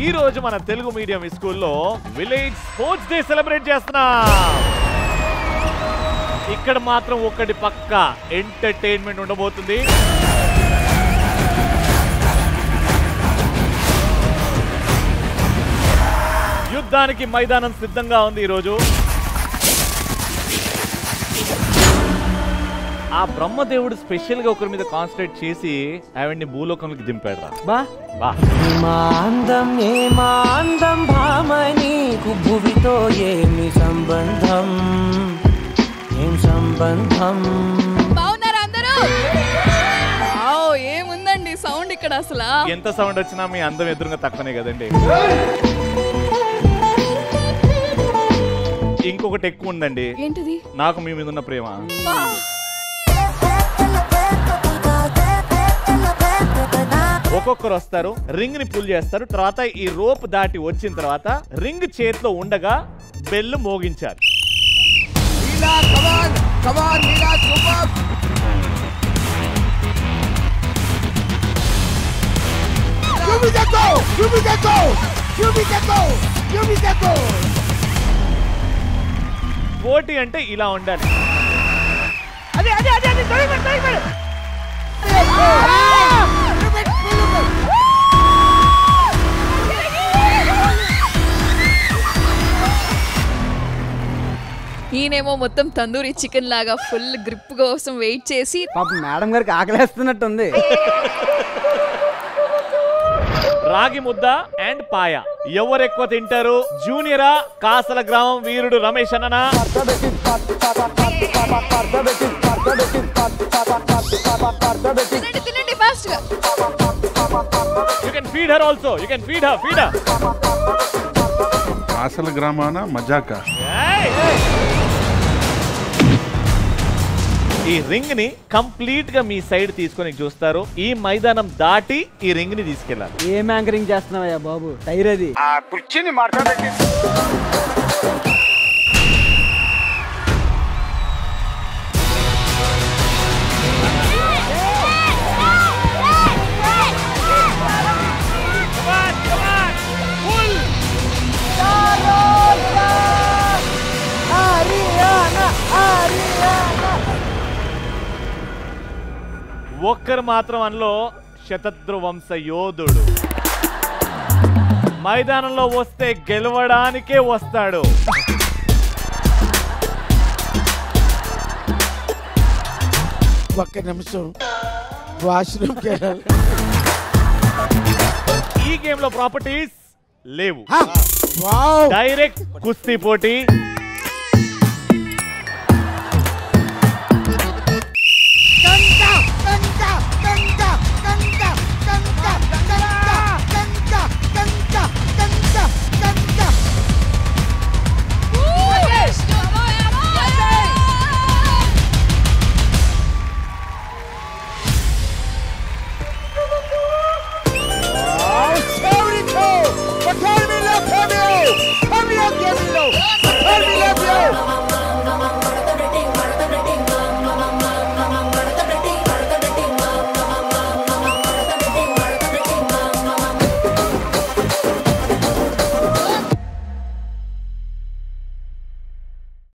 ఈ రోజు మన తెలుగు మీడియం స్కూల్లో విలేజ్ స్పోర్ట్స్ డే సెలబ్రేట్ చేస్తున్నాం. ఇక్కడ మాత్రం ఒకటి పక్కా ఎంటర్టైన్మెంట్ ఉండబోతుంది. యుద్ధానికి మైదానం సిద్ధంగా ఉంది. ఈరోజు ఆ బ్రహ్మదేవుడు స్పెషల్ గా ఒకరి మీద కాన్సన్ట్రేట్ చేసి ఆవిడ్ని భూలోకంలోకి దింపాడు రా. బా బా భూమితో ఏమి సంబంధం, ఏం సంబంధం. బాగున్నారా అందరూ? ఏముందండి సౌండ్ ఇక్కడ అసలు. ఎంత సౌండ్ వచ్చినా మీ అందం ఎదురుగా తక్కువనే కదండి. ఇంకొకటి ఎక్కువ ఉందండి. ఏంటిది? నాకు మీ మీద ఉన్న ప్రేమ. ఒక్కొక్కరు వస్తారు, రింగ్ ని పుల్ చేస్తారు. తర్వాత ఈ రోప్ దాటి వచ్చిన తర్వాత రింగ్ చేతిలో ఉండగా బెల్లు మోగించారు. పోటీ అంటే ఇలా ఉండాలి. ఈయనేమో మొత్తం తందూరి చికెన్ లాగా ఫుల్ గ్రిప్ కోసం వెయిట్ చేసి మేడం గారికి ఆకలేస్తున్నట్టుంది. రాగి ముద్ద అండ్ పాయ ఎవరు ఎక్కువ తింటారు? జూనియరా, కాసల గ్రామం వీరుడు రమేష్ అన్ననా? తినండి ఫాస్ట్ గా. You can feed her also. You can feed her. Feed her. కాసల గ్రామాన మజాకా. ఈ రింగ్ ని కంప్లీట్ గా మీ సైడ్ తీసుకొని చూస్తారు. ఈ మైదానం దాటి ఈ రింగ్ ని తీసుకెళ్ళాలి. ఏం యాంకరింగ్ చేస్తున్నావయ్యా బాబు? టైర్ అది. ఆ కుర్చీని మాట్లాడేది. ఒక్కరు మాత్రం అందులో శతద్రు వంశ యోధుడు మైదానంలో వస్తే గెలవడానికే వస్తాడు. ఒక్క నిమిషం వాష్రూమ్కి వెళ్ళాలి. ఈ గేమ్ లో ప్రాపర్టీస్ లేవు. డైరెక్ట్ కుస్తీ పోటీ.